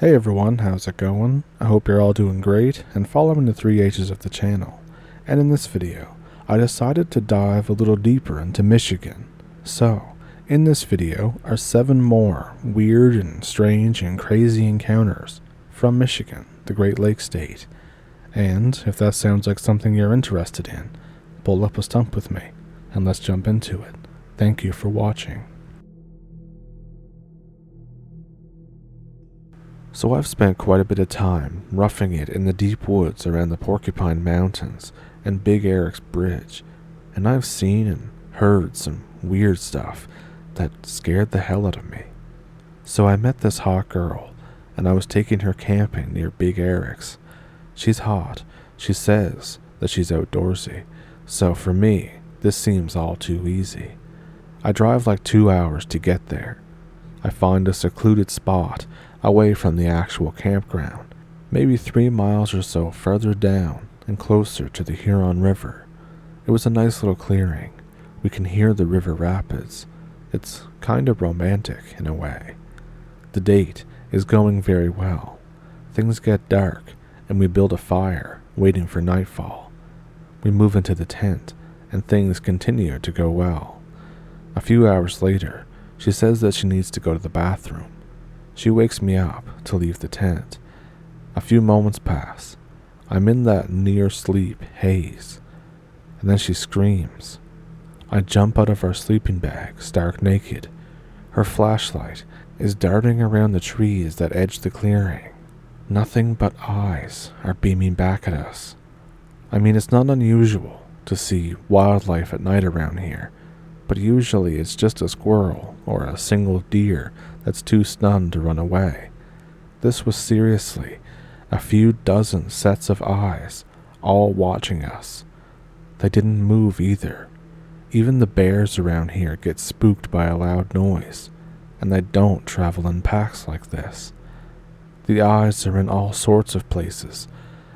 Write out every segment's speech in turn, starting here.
Hey everyone, how's it going? I hope you're all doing great and following the 3H's of the channel. And in this video, I decided to dive a little deeper into Michigan. So, in this video are 7 more weird and strange and crazy encounters from Michigan, the Great Lakes state. And if that sounds like something you're interested in, pull up a stump with me and let's jump into it. Thank you for watching. So I've spent quite a bit of time roughing it in the deep woods around the Porcupine Mountains and Big Eric's Bridge, and I've seen and heard some weird stuff that scared the hell out of me. So I met this hot girl, and I was taking her camping near Big Eric's. She's hot. She says that she's outdoorsy, so for me, this seems all too easy. I drive like 2 hours to get there. I find a secluded spot away from the actual campground, maybe 3 miles or so further down and closer to the Huron River. It was a nice little clearing. We can hear the river rapids. It's kind of romantic in a way. The date is going very well. Things get dark and we build a fire, waiting for nightfall. We move into the tent and things continue to go well. A few hours later, she says that she needs to go to the bathroom. She wakes me up to leave the tent. A few moments pass. I'm in that near sleep haze. And then she screams. I jump out of our sleeping bag, stark naked. Her flashlight is darting around the trees that edge the clearing. Nothing but eyes are beaming back at us. I mean, it's not unusual to see wildlife at night around here, but usually it's just a squirrel or a single deer that's too stunned to run away. This was seriously a few dozen sets of eyes, all watching us. They didn't move either. Even the bears around here get spooked by a loud noise, and they don't travel in packs like this. The eyes are in all sorts of places,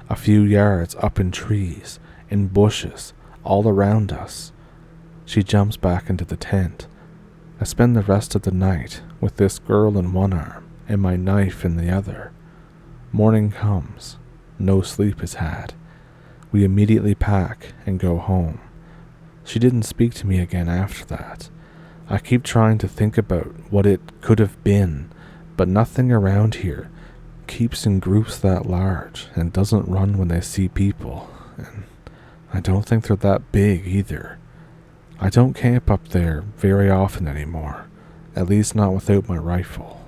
a few yards up in trees, in bushes, all around us. She jumps back into the tent. I spend the rest of the night with this girl in one arm and my knife in the other. Morning comes. No sleep is had. We immediately pack and go home. She didn't speak to me again after that. I keep trying to think about what it could have been, but nothing around here keeps in groups that large and doesn't run when they see people, and I don't think they're that big either. I don't camp up there very often anymore, at least not without my rifle.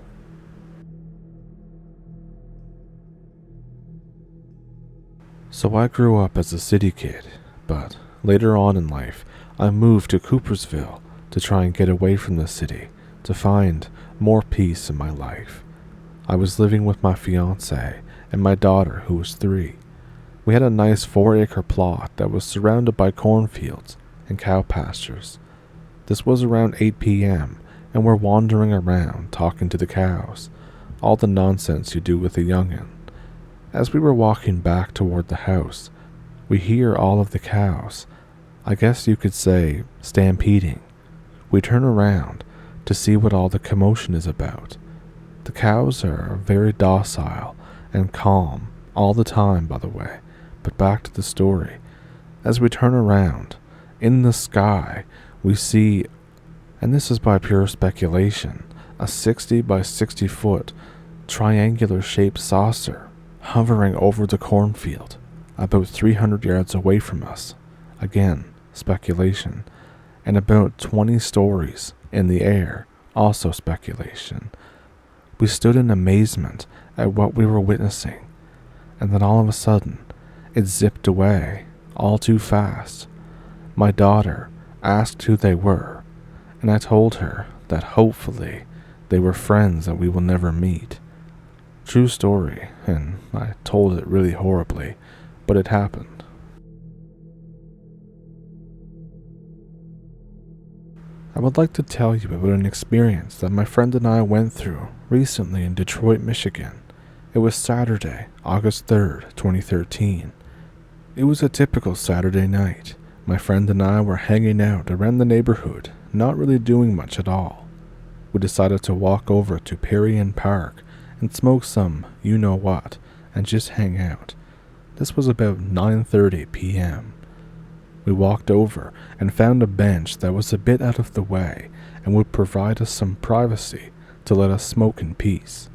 So I grew up as a city kid, but later on in life, I moved to Coopersville to try and get away from the city, to find more peace in my life. I was living with my fiancé and my daughter, who was 3. We had a nice 4-acre plot that was surrounded by cornfields and cow pastures. This was around 8 p.m., and we're wandering around talking to the cows, all the nonsense you do with a young'un. As we were walking back toward the house, we hear all of the cows, I guess you could say, stampeding. We turn around to see what all the commotion is about. The cows are very docile and calm all the time, by the way, but back to the story. As we turn around, in the sky, we see, and this is by pure speculation, a 60 by 60 foot triangular shaped saucer hovering over the cornfield, about 300 yards away from us. Again, speculation. And about 20 stories in the air, also speculation. We stood in amazement at what we were witnessing, and then all of a sudden, it zipped away, all too fast. My daughter asked who they were, and I told her that hopefully they were friends that we will never meet. True story, and I told it really horribly, but it happened. I would like to tell you about an experience that my friend and I went through recently in Detroit, Michigan. It was Saturday, August 3rd, 2013. It was a typical Saturday night. My friend and I were hanging out around the neighborhood, not really doing much at all. We decided to walk over to Perrion Park and smoke some you-know-what and just hang out. This was about 9:30 p.m. We walked over and found a bench that was a bit out of the way and would provide us some privacy to let us smoke in peace.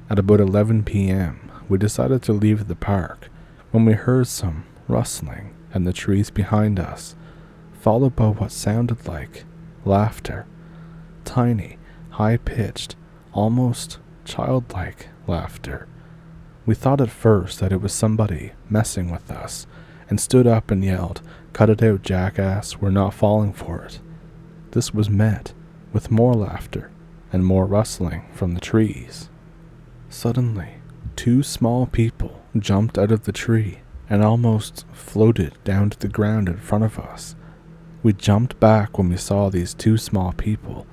At about 11 p.m., we decided to leave the park when we heard some rustling in the trees behind us, followed by what sounded like laughter. Tiny, high-pitched, almost childlike laughter. We thought at first that it was somebody messing with us, and stood up and yelled, "Cut it out, jackass, we're not falling for it." This was met with more laughter and more rustling from the trees. Suddenly, two small people jumped out of the tree and almost floated down to the ground in front of us. We jumped back when we saw these two small people,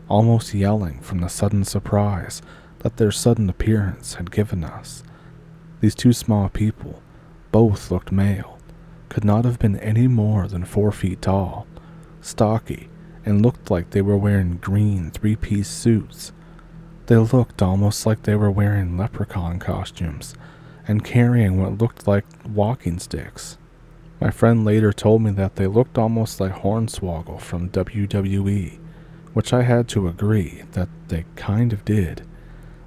almost yelling from the sudden surprise that their sudden appearance had given us. These two small people both looked male, could not have been any more than 4 feet tall, stocky, and looked like they were wearing green 3-piece suits. They looked almost like they were wearing leprechaun costumes and carrying what looked like walking sticks. My friend later told me that they looked almost like Hornswoggle from WWE, which I had to agree that they kind of did.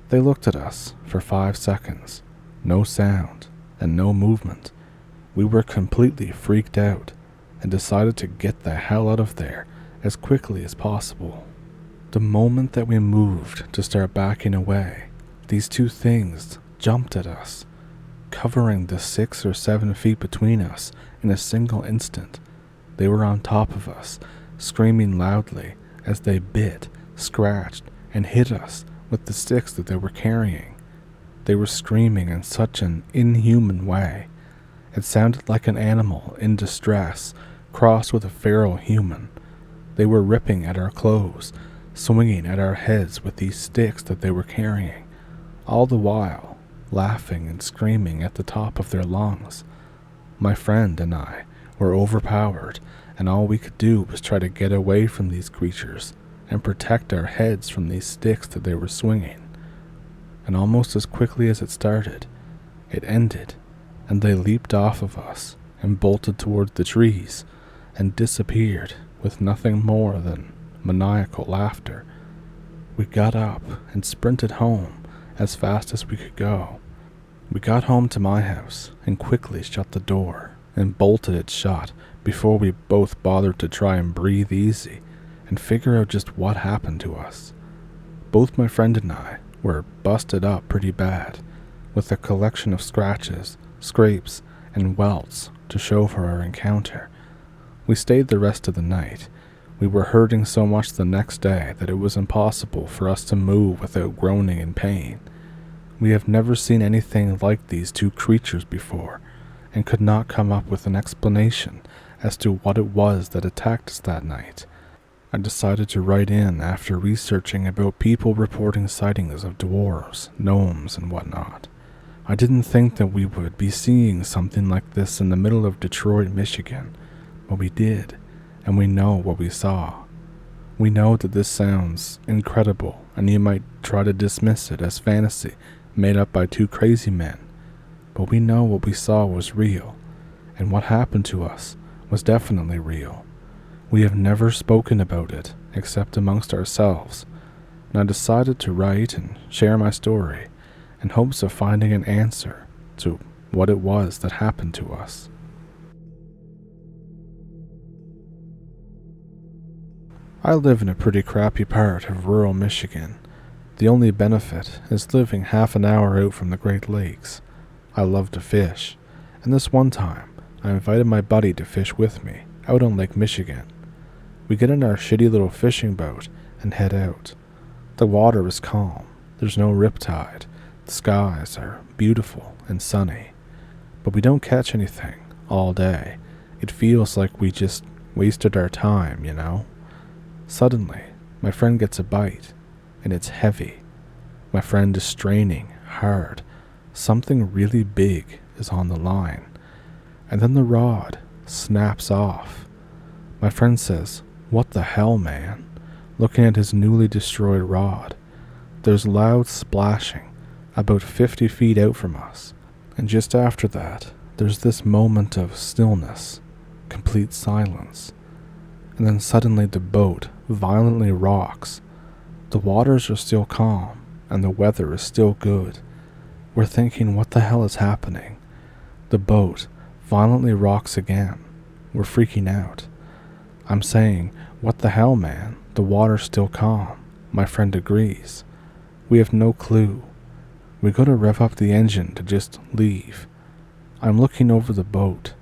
They looked at us for 5 seconds, no sound and no movement. We were completely freaked out and decided to get the hell out of there as quickly as possible. The moment that we moved to start backing away, these two things jumped at us, covering the 6 or 7 feet between us in a single instant. They were on top of us, screaming loudly as they bit, scratched, and hit us with the sticks that they were carrying. They were screaming in such an inhuman way. It sounded like an animal in distress crossed with a feral human. They were ripping at our clothes, swinging at our heads with these sticks that they were carrying, all the while laughing and screaming at the top of their lungs. My friend and I were overpowered, and all we could do was try to get away from these creatures and protect our heads from these sticks that they were swinging. And almost as quickly as it started, it ended, and they leaped off of us and bolted toward the trees and disappeared with nothing more than maniacal laughter. We got up and sprinted home as fast as we could go. We got home to my house and quickly shut the door and bolted it shut before we both bothered to try and breathe easy and figure out just what happened to us. Both my friend and I were busted up pretty bad, with a collection of scratches, scrapes, and welts to show for our encounter. We stayed the rest of the night. We were hurting so much the next day that it was impossible for us to move without groaning in pain. We have never seen anything like these two creatures before, and could not come up with an explanation as to what it was that attacked us that night. I decided to write in after researching about people reporting sightings of dwarves, gnomes, and whatnot. I didn't think that we would be seeing something like this in the middle of Detroit, Michigan, but we did, and we know what we saw. We know that this sounds incredible, and you might try to dismiss it as fantasy made up by two crazy men, but we know what we saw was real, and what happened to us was definitely real. We have never spoken about it except amongst ourselves, and I decided to write and share my story in hopes of finding an answer to what it was that happened to us. I live in a pretty crappy part of rural Michigan. The only benefit is living half an hour out from the Great Lakes. I love to fish, and this one time I invited my buddy to fish with me out on Lake Michigan. We get in our shitty little fishing boat and head out. The water is calm, there's no riptide, the skies are beautiful and sunny, but we don't catch anything all day. It feels like we just wasted our time, you know? Suddenly, my friend gets a bite, and it's heavy. My friend is straining hard. Something really big is on the line, and then the rod snaps off. My friend says, "What the hell, man?" looking at his newly destroyed rod. There's loud splashing, about 50 feet out from us. And just after that, there's this moment of stillness, complete silence. And then suddenly the boat violently rocks. The waters are still calm, and the weather is still good. We're thinking, what the hell is happening? The boat violently rocks again. We're freaking out. I'm saying, what the hell, man? The water's still calm. My friend agrees. We have no clue. We go to rev up the engine to just leave. I'm looking over the boat,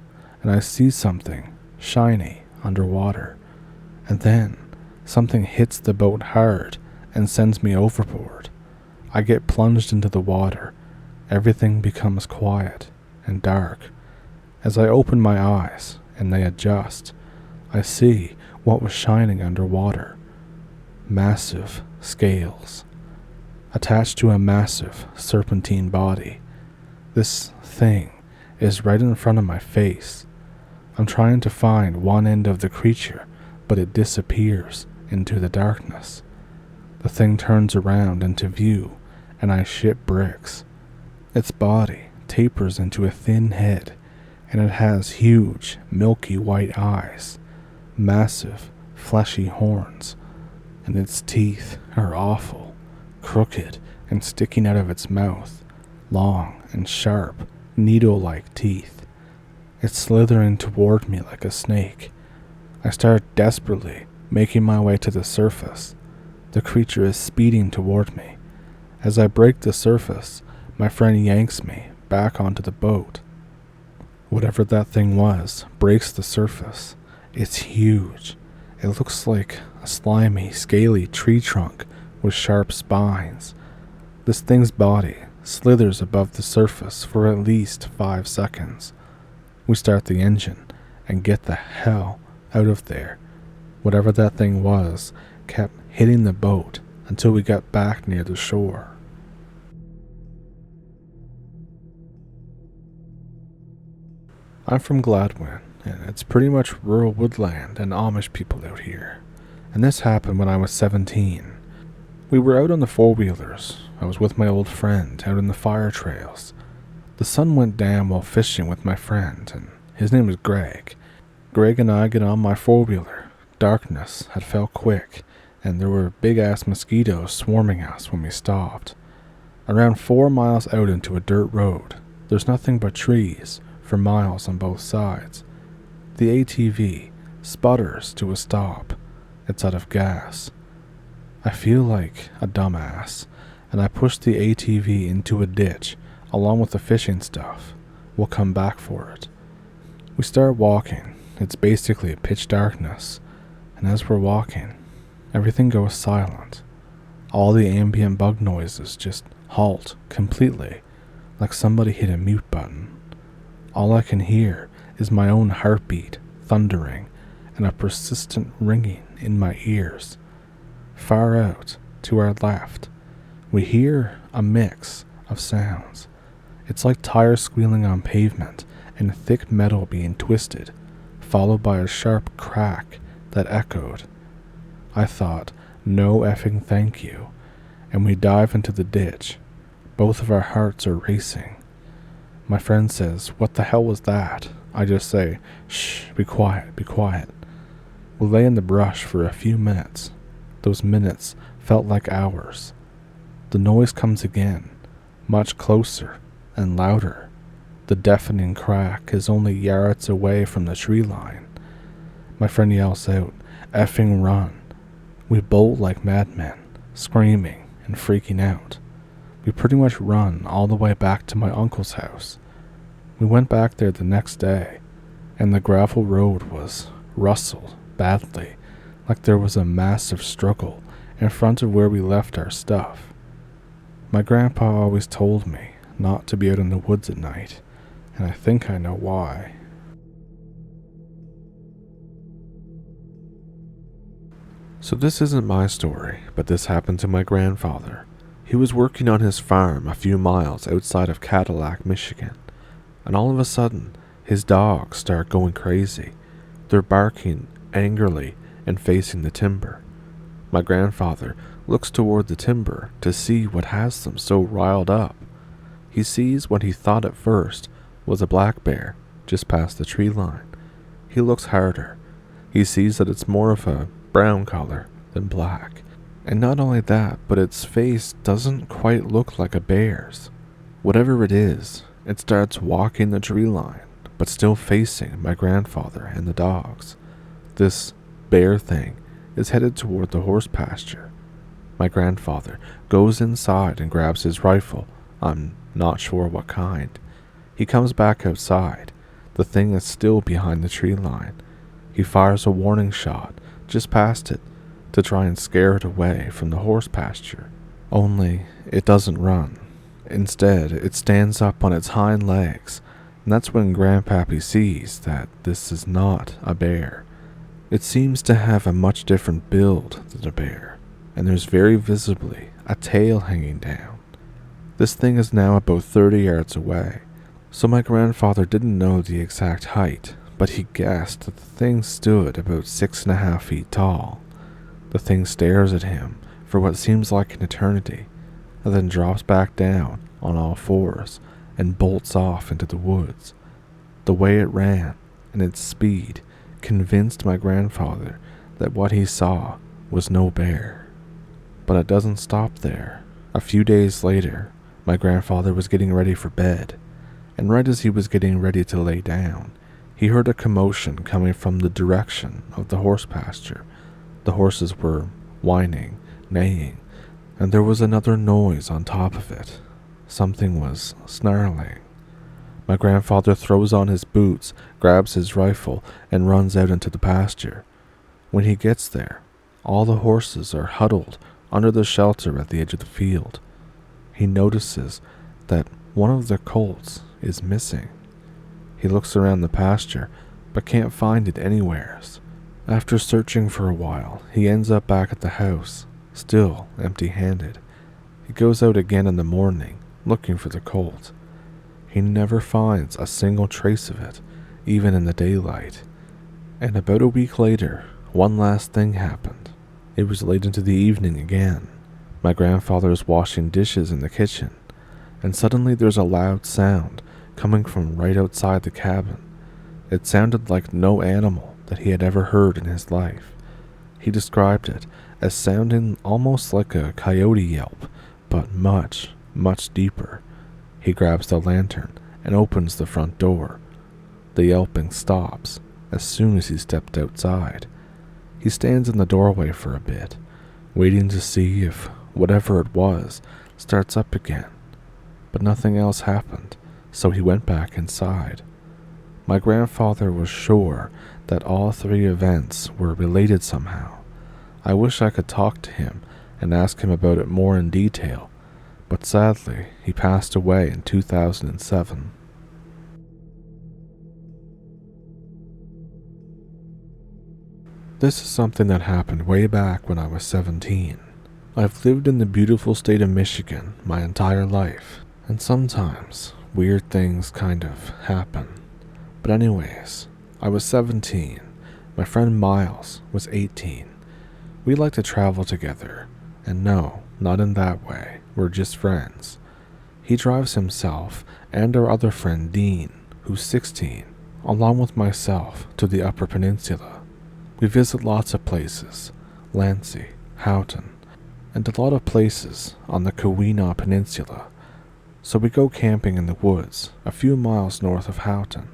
and I see something shiny underwater. And then something hits the boat hard and sends me overboard. I get plunged into the water. Everything becomes quiet and dark. As I open my eyes and they adjust, I see what was shining underwater. Massive scales, attached to a massive serpentine body. This thing is right in front of my face. I'm trying to find one end of the creature, but it disappears into the darkness. The thing turns around into view, and I shit bricks. Its body tapers into a thin head, and it has huge, milky white eyes, massive, fleshy horns, and its teeth are awful, crooked and sticking out of its mouth, long and sharp, needle-like teeth. It's slithering toward me like a snake. I start desperately making my way to the surface. The creature is speeding toward me. As I break the surface, my friend yanks me back onto the boat. Whatever that thing was breaks the surface. It's huge. It looks like a slimy, scaly tree trunk with sharp spines. This thing's body slithers above the surface for at least 5 seconds. We start the engine and get the hell out of there. Whatever that thing was kept hitting the boat until we got back near the shore. I'm from Gladwin, and it's pretty much rural woodland and Amish people out here. And this happened when I was 17. We were out on the four-wheelers. I was with my old friend out in the fire trails. The sun went down while fishing with my friend, and his name was Greg. Greg and I get on my four-wheeler. Darkness had fell quick, and there were big-ass mosquitoes swarming us when we stopped. Around 4 miles out into a dirt road, there's nothing but trees for miles on both sides. The ATV sputters to a stop. It's out of gas. I feel like a dumbass, and I push the ATV into a ditch along with the fishing stuff. We'll come back for it. We start walking. It's basically pitch darkness, and as we're walking, everything goes silent. All the ambient bug noises just halt completely, like somebody hit a mute button. All I can hear is my own heartbeat thundering and a persistent ringing in my ears. Far out to our left, we hear a mix of sounds. It's like tires squealing on pavement and thick metal being twisted, followed by a sharp crack that echoed. I thought, no effing thank you, and we dive into the ditch. Both of our hearts are racing. My friend says, "What the hell was that?" I just say, "Shh, be quiet, be quiet." We lay in the brush for a few minutes. Those minutes felt like hours. The noise comes again, much closer and louder. The deafening crack is only yards away from the tree line. My friend yells out, "Effing run." We bolt like madmen, screaming and freaking out. We pretty much run all the way back to my uncle's house. We went back there the next day, and the gravel road was rustled badly, like there was a massive struggle in front of where we left our stuff. My grandpa always told me not to be out in the woods at night, and I think I know why. So this isn't my story, but this happened to my grandfather. He was working on his farm a few miles outside of Cadillac, Michigan, and all of a sudden, his dogs start going crazy. They're barking angrily and facing the timber. My grandfather looks toward the timber to see what has them so riled up. He sees what he thought at first was a black bear just past the tree line. He looks harder. He sees that it's more of a brown color than black. And not only that, but its face doesn't quite look like a bear's. Whatever it is, it starts walking the tree line, but still facing my grandfather and the dogs. This bear thing is headed toward the horse pasture. My grandfather goes inside and grabs his rifle. I'm not sure what kind. He comes back outside. The thing is still behind the tree line. He fires a warning shot just past it to try and scare it away from the horse pasture. Only it doesn't run. Instead, it stands up on its hind legs, and that's when Grandpappy sees that this is not a bear. It seems to have a much different build than a bear, and there's very visibly a tail hanging down. This thing is now about 30 yards away, so my grandfather didn't know the exact height, but he guessed that the thing stood about 6.5 feet tall. The thing stares at him for what seems like an eternity, and then drops back down on all fours and bolts off into the woods. The way it ran and its speed convinced my grandfather that what he saw was no bear. But it doesn't stop there. A few days later, my grandfather was getting ready for bed, and right as he was getting ready to lay down, he heard a commotion coming from the direction of the horse pasture. The horses were whining, neighing, and there was another noise on top of it. Something was snarling. My grandfather throws on his boots, grabs his rifle, and runs out into the pasture. When he gets there, all the horses are huddled under the shelter at the edge of the field. He notices that one of the colts is missing. He looks around the pasture, but can't find it anywheres. After searching for a while, he ends up back at the house, still empty-handed. He goes out again in the morning, looking for the colt. He never finds a single trace of it, even in the daylight. And about a week later, one last thing happened. It was late into the evening again. My grandfather is washing dishes in the kitchen, and suddenly there's a loud sound coming from right outside the cabin. It sounded like no animal that he had ever heard in his life. He described it as sounding almost like a coyote yelp, but much, much deeper. He grabs the lantern and opens the front door. The yelping stops as soon as he stepped outside. He stands in the doorway for a bit, waiting to see if whatever it was starts up again. But nothing else happened, so he went back inside. My grandfather was sure that all three events were related somehow. I wish I could talk to him and ask him about it more in detail, but sadly, he passed away in 2007. This is something that happened way back when I was 17. I've lived in the beautiful state of Michigan my entire life, and sometimes weird things kind of happen. But anyways, I was 17. My friend Miles was 18. We like to travel together, and no, not in that way. We're just friends. He drives himself and our other friend Dean, who's 16, along with myself to the Upper Peninsula. We visit lots of places, Lansing, Houghton, and a lot of places on the Keweenaw Peninsula. So we go camping in the woods a few miles north of Houghton.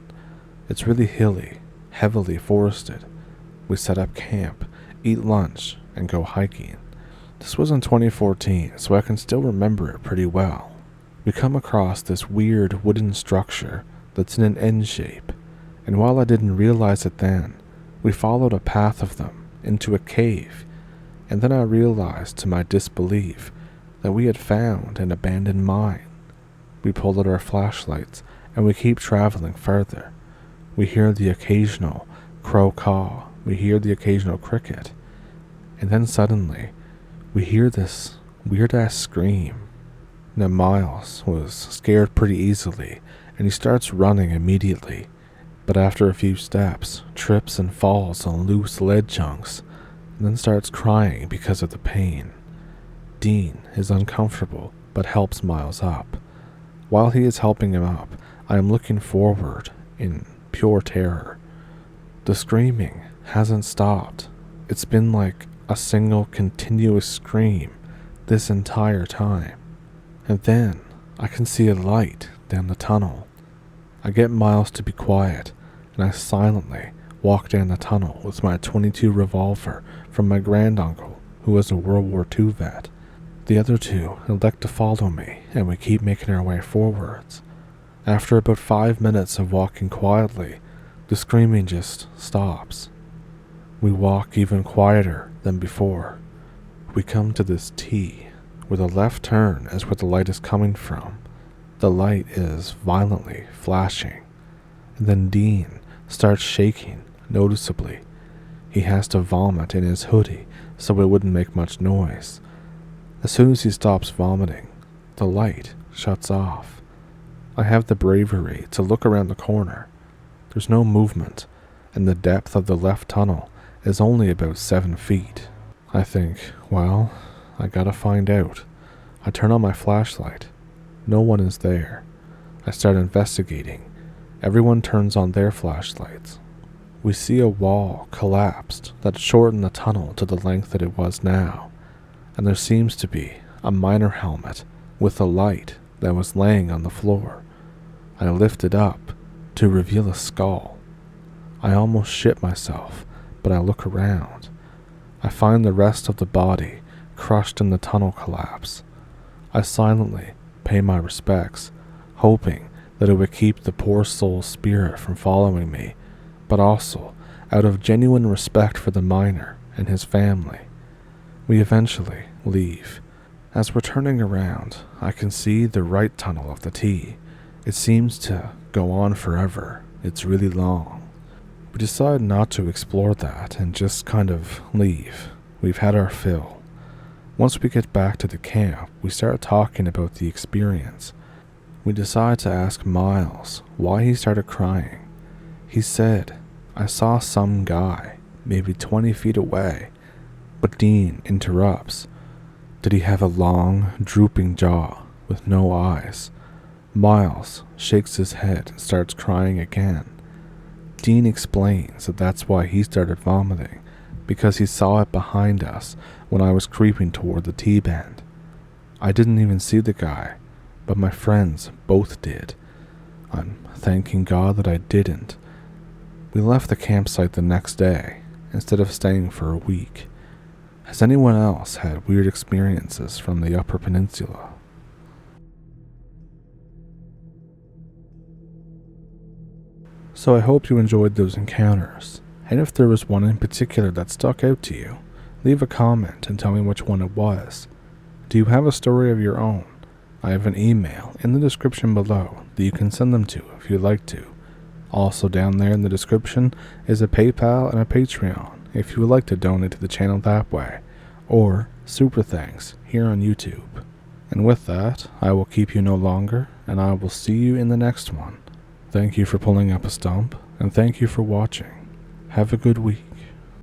It's really hilly, heavily forested. We set up camp, eat lunch, and go hiking. This was in 2014, so I can still remember it pretty well. We come across this weird wooden structure that's in an N shape, and while I didn't realize it then, we followed a path of them into a cave, and then I realized to my disbelief that we had found an abandoned mine. We pull out our flashlights, and we keep traveling further. We hear the occasional crow caw, we hear the occasional cricket, and then suddenly, we hear this weird-ass scream. Now Miles was scared pretty easily, and he starts running immediately, but after a few steps, trips and falls on loose lead chunks, and then starts crying because of the pain. Dean is uncomfortable but helps Miles up. While he is helping him up, I am looking forward in pure terror. The screaming hasn't stopped. It's been like a single continuous scream this entire time. And then I can see a light down the tunnel. I get Miles to be quiet, and I silently walk down the tunnel with my .22 revolver from my granduncle, who was a World War II vet. The other two elect to follow me, and we keep making our way forwards. After about 5 minutes of walking quietly, the screaming just stops. We walk even quieter than before. We come to this T, where the left turn is where the light is coming from. The light is violently flashing, and then Dean starts shaking noticeably. He has to vomit in his hoodie so it wouldn't make much noise. As soon as he stops vomiting, the light shuts off. I have the bravery to look around the corner. There's no movement, and the depth of the left tunnel is only about 7 feet. I think, well, I gotta find out. I turn on my flashlight. No one is there. I start investigating. Everyone turns on their flashlights. We see a wall collapsed that shortened the tunnel to the length that it was now, and there seems to be a miner helmet with a light that was laying on the floor. I lift it up to reveal a skull. I almost shit myself, but I look around. I find the rest of the body crushed in the tunnel collapse. I silently pay my respects, hoping that it would keep the poor soul's spirit from following me, but also out of genuine respect for the miner and his family. We eventually leave. As we're turning around, I can see the right tunnel of the T. It seems to go on forever. It's really long. We decide not to explore that and just kind of leave. We've had our fill. Once we get back to the camp, we start talking about the experience. We decide to ask Miles why he started crying. He said, "I saw some guy, maybe 20 feet away," but Dean interrupts. Did he have a long, drooping jaw with no eyes? Miles shakes his head and starts crying again. Dean explains that that's why he started vomiting, because he saw it behind us when I was creeping toward the T-bend. I didn't even see the guy, but my friends both did. I'm thanking God that I didn't. We left the campsite the next day, instead of staying for a week. Has anyone else had weird experiences from the Upper Peninsula? So I hope you enjoyed those encounters, and if there was one in particular that stuck out to you, leave a comment and tell me which one it was. Do you have a story of your own? I have an email in the description below that you can send them to if you'd like to. Also down there in the description is a PayPal and a Patreon if you would like to donate to the channel that way, or super thanks here on YouTube. And with that, I will keep you no longer, and I will see you in the next one. Thank you for pulling up a stump, and thank you for watching. Have a good week.